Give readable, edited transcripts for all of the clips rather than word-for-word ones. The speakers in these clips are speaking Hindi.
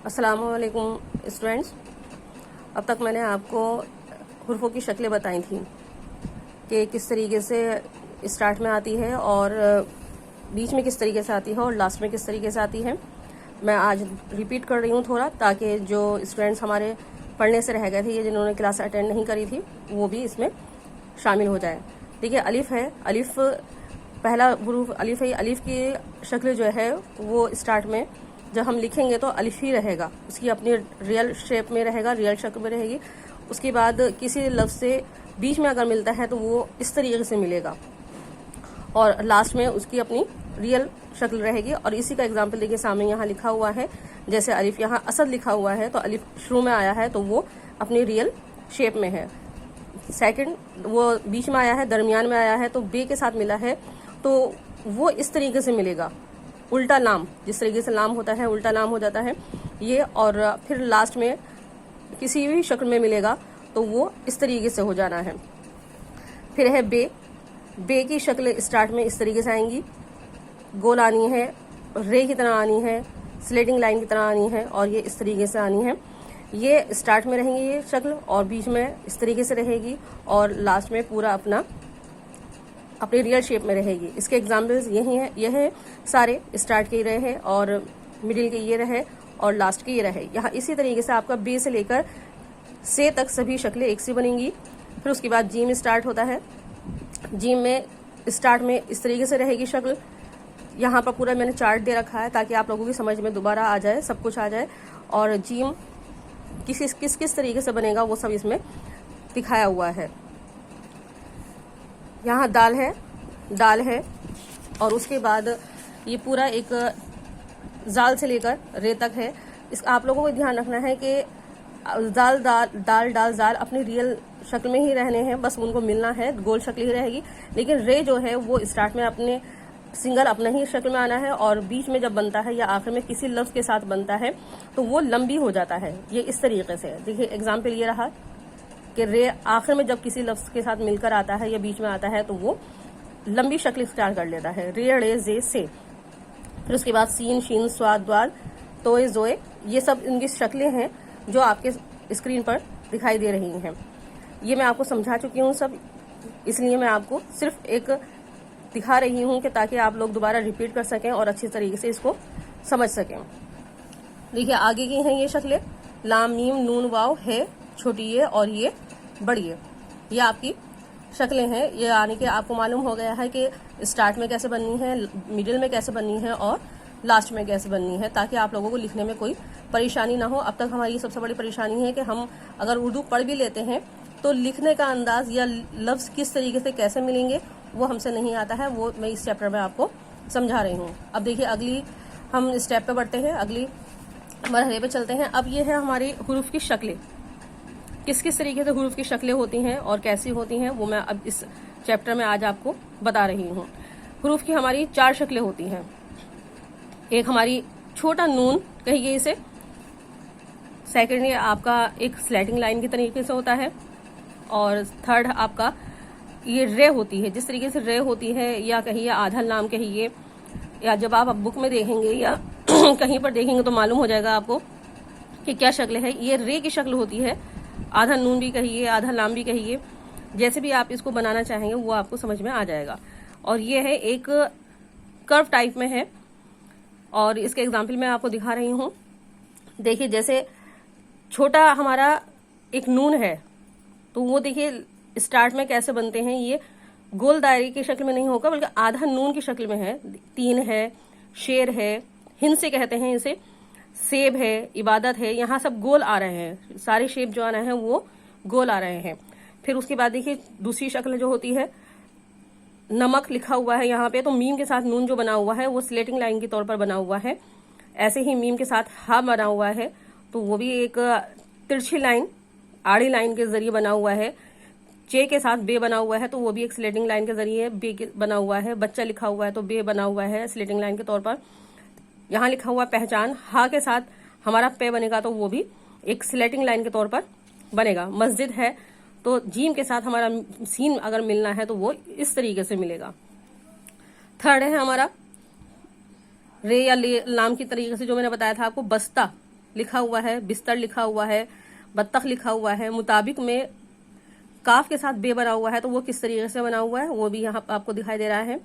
अस्सलामुअलैकुम स्टूडेंट्स। अब तक मैंने आपको हुर्फों की शक्लें बताई थी कि किस तरीके से स्टार्ट में आती है और बीच में किस तरीके से आती है और लास्ट में किस तरीके से आती है। मैं आज रिपीट कर रही हूँ थोड़ा, ताकि जो स्टूडेंट्स हमारे पढ़ने से रह गए थे, ये जिन्होंने क्लास अटेंड नहीं करी थी, वो भी इसमें शामिल हो जाए। देखिए, अलिफ है, अलिफ पहला हुरूफ अलिफ है। अलिफ की शक्ल जो है वो स्टार्ट में जब हम लिखेंगे तो अलिफ ही रहेगा, उसकी अपनी रियल शेप में रहेगा, रियल शक्ल में रहेगी। उसके बाद किसी लफ्ज़ से बीच में अगर मिलता है तो वो इस तरीके से मिलेगा और लास्ट में उसकी अपनी रियल शक्ल रहेगी। और इसी का एग्जाम्पल देखिए, सामने यहाँ लिखा हुआ है, जैसे अलिफ यहाँ असद लिखा हुआ है तो अलिफ शुरू में आया है तो वो अपनी रियल शेप में है। सेकंड, वो बीच में आया है, दरमियान में आया है तो बे के साथ मिला है तो वो इस तरीके से मिलेगा, उल्टा लाम, जिस तरीके से लाम होता है उल्टा लाम हो जाता है ये। और फिर लास्ट में किसी भी शक्ल में मिलेगा तो वो इस तरीके से हो जाना है। फिर है बे। बे की शक्ल स्टार्ट में इस तरीके से आएंगी, गोल आनी है, रे की तरह आनी है, स्लेटिंग लाइन की तरह आनी है और ये इस तरीके से आनी है। ये स्टार्ट में रहेंगी ये शक्ल और बीच में इस तरीके से रहेगी और लास्ट में पूरा अपनी रियल शेप में रहेगी। इसके एग्जाम्पल्स यही हैं, यह है सारे स्टार्ट के रहे हैं और मिडिल के ये रहे और लास्ट के ये रहे। यहाँ इसी तरीके से आपका बे से लेकर से तक सभी शक्लें एक सी बनेंगी। फिर उसके बाद जीम स्टार्ट होता है। जीम में स्टार्ट में इस तरीके से रहेगी शक्ल। यहाँ पर पूरा मैंने चार्ट दे रखा है ताकि आप लोगों की समझ में दोबारा आ जाए, सब कुछ आ जाए। और जीम किस तरीके से बनेगा वो सब इसमें दिखाया हुआ है। यहाँ दाल है और उसके बाद ये पूरा एक जाल से लेकर रे तक है। इस आप लोगों को ध्यान रखना है कि दाल जाल अपनी रियल शक्ल में ही रहने हैं, बस उनको मिलना है, गोल शक्ल ही रहेगी। लेकिन रे जो है वो स्टार्ट में अपने सिंगल अपना ही शक्ल में आना है और बीच में जब बनता है या आखिर में किसी लफ्ज के साथ बनता है तो वो लंबी हो जाता है। ये इस तरीके से देखिए, एग्जाम्पल ये रहा कि रे आखिर में जब किसी लफ्ज के साथ मिलकर आता है या बीच में आता है तो वो लंबी शक्ल स्टार्ट कर लेता है, रे रे जे से। फिर उसके बाद सीन शीन स्वाद द्वाल तोए जोए, ये सब इनकी शक्लें हैं जो आपके स्क्रीन पर दिखाई दे रही हैं। ये मैं आपको समझा चुकी हूँ सब, इसलिए मैं आपको सिर्फ एक दिखा रही हूँ कि ताकि आप लोग दोबारा रिपीट कर सकें और अच्छी तरीके से इसको समझ सकें। देखिए, आगे की हैं ये शक्लें, लाम मीम नून वाव है, छोटी ये और ये बड़ी ये आपकी शक्लें हैं। ये यानी कि आपको मालूम हो गया है कि स्टार्ट में कैसे बननी है, मिडिल में कैसे बननी है और लास्ट में कैसे बननी है, ताकि आप लोगों को लिखने में कोई परेशानी ना हो। अब तक हमारी सबसे बड़ी परेशानी है कि हम अगर उर्दू पढ़ भी लेते हैं तो लिखने का अंदाज या लफ्ज़ किस तरीके से कैसे मिलेंगे वो हमसे नहीं आता है। वो मैं इस चैप्टर में आपको समझा रही हूँ। अब देखिए, अगली हम स्टेप पे बढ़ते हैं, अगली मरहले पे चलते हैं। अब ये है हमारी हुरूफ की शक्लें, किस तरीके से हुरूफ की शक्लें होती हैं और कैसी होती हैं वो मैं अब इस चैप्टर में आज आपको बता रही हूँ। हुरूफ की हमारी 4 शक्लें होती हैं। एक हमारी छोटा नून कहिए इसे, सेकंड ये आपका एक स्लेटिंग लाइन की तरीके से होता है और थर्ड आपका ये रे होती है। जिस तरीके से रे होती है या कहिए आधा नाम कहिए, या जब आप बुक में देखेंगे या कहीं पर देखेंगे तो मालूम हो जाएगा आपको कि क्या शक्ल है। ये रे की शक्ल होती है, आधा नून भी कहिए, आधा लाम भी कहिए, जैसे भी आप इसको बनाना चाहेंगे वो आपको समझ में आ जाएगा। और ये है एक कर्व टाइप में है और इसके एग्जाम्पल मैं आपको दिखा रही हूँ। देखिए, जैसे छोटा हमारा एक नून है तो वो देखिए स्टार्ट में कैसे बनते हैं, ये गोल दायरे की शक्ल में नहीं होगा बल्कि आधा नून की शक्ल में है। 3 है, शेर है, हिंद से कहते हैं इसे, सेब है, इबादत है, यहाँ सब गोल आ रहे हैं, सारे शेप जो आ रहे हैं वो गोल आ रहे हैं। फिर उसके बाद देखिए दूसरी शक्ल जो होती है, नमक लिखा हुआ है यहाँ पे, तो मीम के साथ नून जो बना हुआ है वो स्लेटिंग लाइन के तौर पर बना हुआ है। ऐसे ही मीम के साथ हा बना हुआ है तो वो भी एक तिरछी लाइन, आड़ी लाइन के जरिए बना हुआ है। चे के साथ बे बना हुआ है तो वो भी एक स्लेटिंग लाइन के जरिए बे बना हुआ है। बच्चा लिखा हुआ है तो बे बना हुआ है स्लेटिंग लाइन के तौर पर। यहाँ लिखा हुआ पहचान, हा के साथ हमारा पे बनेगा तो वो भी एक स्लेटिंग लाइन के तौर पर बनेगा। मस्जिद है तो जीम के साथ हमारा सीन अगर मिलना है तो वो इस तरीके से मिलेगा। थर्ड है हमारा रे या लाम की तरीके से, जो मैंने बताया था आपको, बस्ता। लिखा हुआ है, बिस्तर लिखा हुआ है, बत्तख लिखा हुआ है, मुताबिक में काफ के साथ बे बना हुआ है, तो वो किस तरीके से बना हुआ है वो भी यहाँ आपको दिखाई दे रहा है।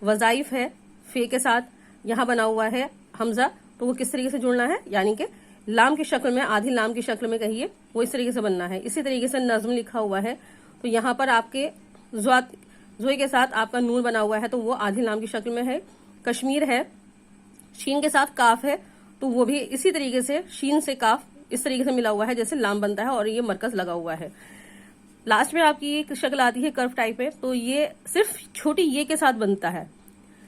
वज़ाइफ है, फे के साथ यहाँ बना हुआ है हमजा, तो वो किस तरीके से जुड़ना है, यानी कि लाम की शक्ल में, आधी लाम की शक्ल में कहिए, वो इस तरीके से बनना है। इसी तरीके से नज्म लिखा हुआ है, तो यहाँ पर आपके जोए के साथ आपका नून बना हुआ है, तो वो आधी लाम की शक्ल में है। कश्मीर है, शीन के साथ काफ है, तो वो भी इसी तरीके से शीन से काफ इस तरीके से मिला हुआ है जैसे लाम बनता है, और ये मरकज लगा हुआ है। लास्ट में आपकी एक शक्ल आती है कर्व टाइप में, तो ये सिर्फ छोटी ये के साथ बनता है।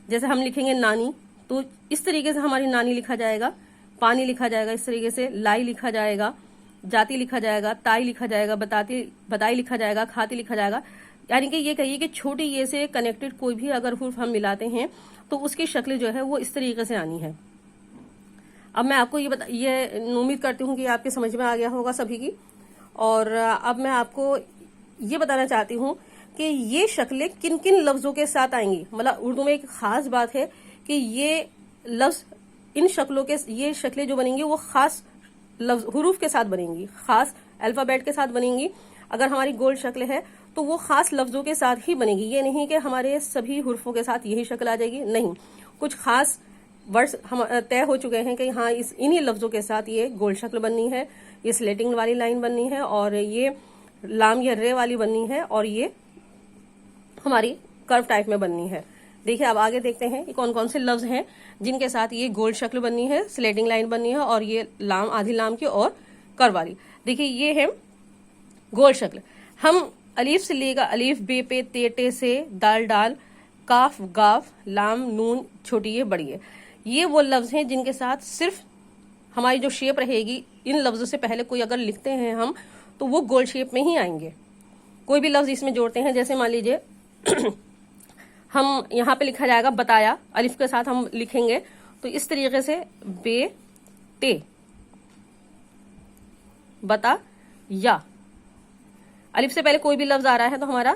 जैसे हम लिखेंगे नानी, तो इस तरीके से हमारी नानी लिखा जाएगा, पानी लिखा जाएगा इस तरीके से, लाई लिखा जाएगा, जाति लिखा जाएगा, ताई लिखा जाएगा, बताई लिखा जाएगा, खाती लिखा जाएगा। यानी कि ये कहिए कि छोटी ये से कनेक्टेड कोई भी अगर हुर्फ हम मिलाते हैं तो उसकी शक्ल जो है वो इस तरीके से आनी है। अब मैं आपको ये उम्मीद करती हूँ कि आपके समझ में आ गया होगा सभी की। और अब मैं आपको ये बताना चाहती हूँ कि ये शक्लें किन किन लफ्जों के साथ आएंगी। मतलब उर्दू में एक खास बात है कि ये लफ्ज, इन शक्लों के, ये शक्लें जो बनेंगी वो खास लफ्ज हुरूफ के साथ बनेंगी, खास अल्फाबेट के साथ बनेंगी। अगर हमारी गोल शक्ल है तो वो खास लफ्जों के साथ ही बनेगी। ये नहीं कि हमारे सभी हुर्फों के साथ यही शक्ल आ जाएगी, नहीं। कुछ खास वर्ड्स हम तय हो चुके हैं कि हाँ इन्हीं लफ्जों के साथ ये गोल शक्ल बननी है, ये स्लेटिंग वाली लाइन बननी है, और ये लाम या रे वाली बननी है, और ये हमारी कर्व टाइप में बननी है। देखिए अब आगे देखते हैं कि कौन कौन से लफ्ज हैं जिनके साथ ये गोल शक्ल बननी है, स्लेटिंग लाइन बननी है, और ये लाम, आधी लाम की और कर्व वाली। देखिए ये है गोल शक्ल। हम अलीफ से लेगा, अलीफ बे पे ते टे से, दाल डाल, काफ गाफ, लाम नून, छोटी ये बड़ी है, ये वो लफ्ज हैं जिनके साथ सिर्फ हमारी जो शेप रहेगी, इन लफ्जों से पहले कोई अगर लिखते हैं हम तो वो गोल शेप में ही आएंगे। कोई भी लफ्ज इसमें जोड़ते हैं, जैसे मान लीजिए हम यहाँ पे लिखा जाएगा बताया, अलिफ के साथ हम लिखेंगे तो इस तरीके से बे टे, बता या, अलिफ से पहले कोई भी लफ्ज आ रहा है तो हमारा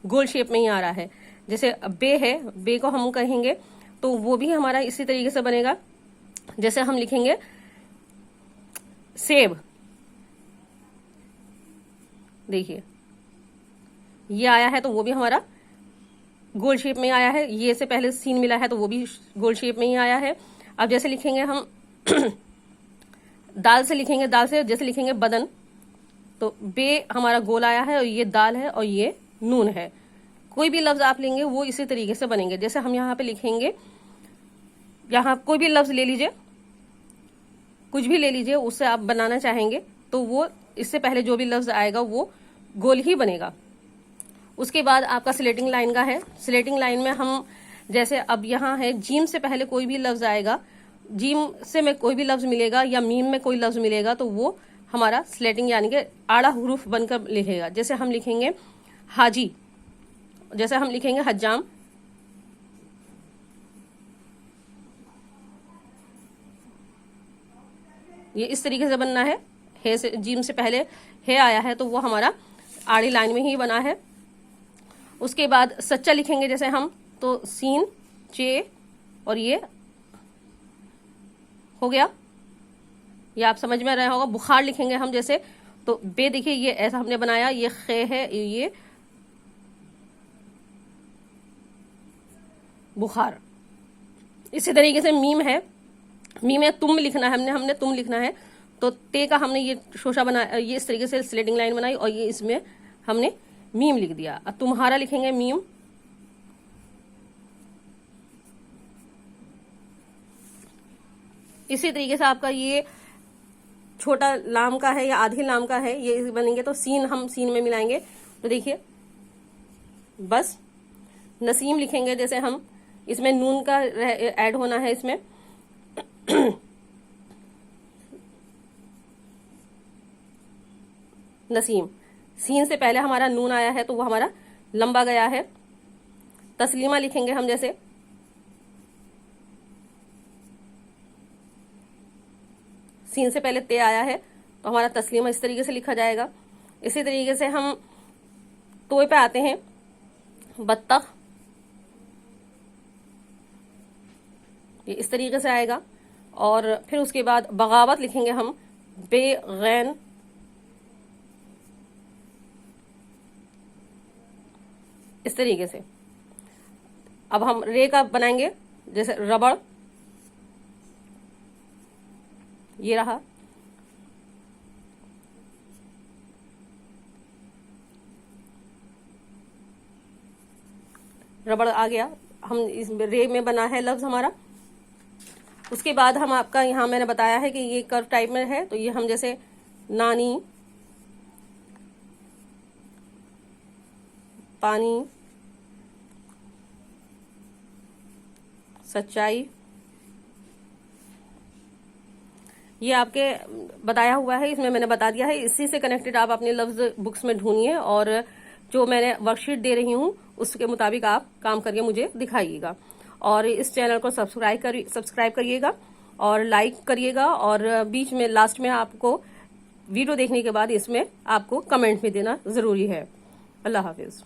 गोल शेप में ही आ रहा है। जैसे बे है, बे को हम कहेंगे तो वो भी हमारा इसी तरीके से बनेगा। जैसे हम लिखेंगे सेब, देखिए ये आया है तो वो भी हमारा गोल शेप में आया है। ये से पहले सीन मिला है तो वो भी गोल शेप में ही आया है। अब जैसे लिखेंगे हम दाल से लिखेंगे, दाल से जैसे लिखेंगे बदन, तो बे हमारा गोल आया है और ये दाल है और ये नून है। कोई भी लफ्ज आप लेंगे वो इसी तरीके से बनेंगे। जैसे हम यहाँ पे लिखेंगे, यहाँ कोई भी लफ्ज ले लीजिए, कुछ भी ले लीजिए, उससे आप बनाना चाहेंगे तो वो इससे पहले जो भी लफ्ज आएगा वो गोल ही बनेगा। उसके बाद आपका स्लेटिंग लाइन का है। स्लेटिंग लाइन में हम जैसे अब यहाँ है, जीम से पहले कोई भी लफ्ज आएगा, जीम से में कोई भी लफ्ज मिलेगा या मीम में कोई लफ्ज मिलेगा तो वो हमारा स्लेटिंग यानी कि आड़ा हुरूफ बनकर लिखेगा। जैसे हम लिखेंगे हाजी, जैसे हम लिखेंगे हज्जाम, ये इस तरीके से बनना है। हे से, जीम से पहले हे आया है तो वो हमारा आड़ी लाइन में ही बना है। उसके बाद सच्चा लिखेंगे जैसे हम, तो सीन चे और ये हो गया, ये आप समझ में रहे होगा। बुखार लिखेंगे हम जैसे, तो बे देखिए ये ऐसा हमने बनाया, ये खे है, ये बुखार। इसी तरीके से मीम है, मीम में तुम लिखना है, हमने तुम लिखना है, तो ते का हमने ये शोशा बनाया, ये इस तरीके से स्लेटिंग लाइन बनाई और ये इसमें हमने मीम लिख दिया। अब तुम्हारा लिखेंगे मीम, इसी तरीके से आपका ये छोटा लाम का है या आधी लाम का है, ये बनेंगे तो सीन हम सीन में मिलाएंगे। तो देखिए बस नसीम लिखेंगे, जैसे हम इसमें नून का ऐड होना है इसमें नसीम, सीन से पहले हमारा नून आया है तो वो हमारा लंबा गया है। तस्लीमा लिखेंगे हम जैसे, सीन से पहले ते आया है तो हमारा तस्लीमा इस तरीके से लिखा जाएगा। इसी तरीके से हम तोय पे आते हैं, बत्तख, ये इस तरीके से आएगा। और फिर उसके बाद बगावत लिखेंगे हम, बेगैन, इस तरीके से। अब हम रे का बनाएंगे, जैसे रबड़, ये रहा, रबड़ आ गया, हम इस रे में बना है लफ्ज हमारा। उसके बाद हम आपका यहाँ मैंने बताया है कि ये कर्व टाइप में है, तो ये हम जैसे नानी, पानी, सच्चाई, ये आपके बताया हुआ है, इसमें मैंने बता दिया है। इसी से कनेक्टेड आप अपने लफ्ज बुक्स में ढूंढिए और जो मैंने वर्कशीट दे रही हूँ उसके मुताबिक आप काम करके मुझे दिखाइएगा। और इस चैनल को सब्सक्राइब करिएगा और लाइक करिएगा, और बीच में लास्ट में आपको वीडियो देखने के बाद इसमें आपको कमेंट में देना जरूरी है। अल्लाह हाफिज।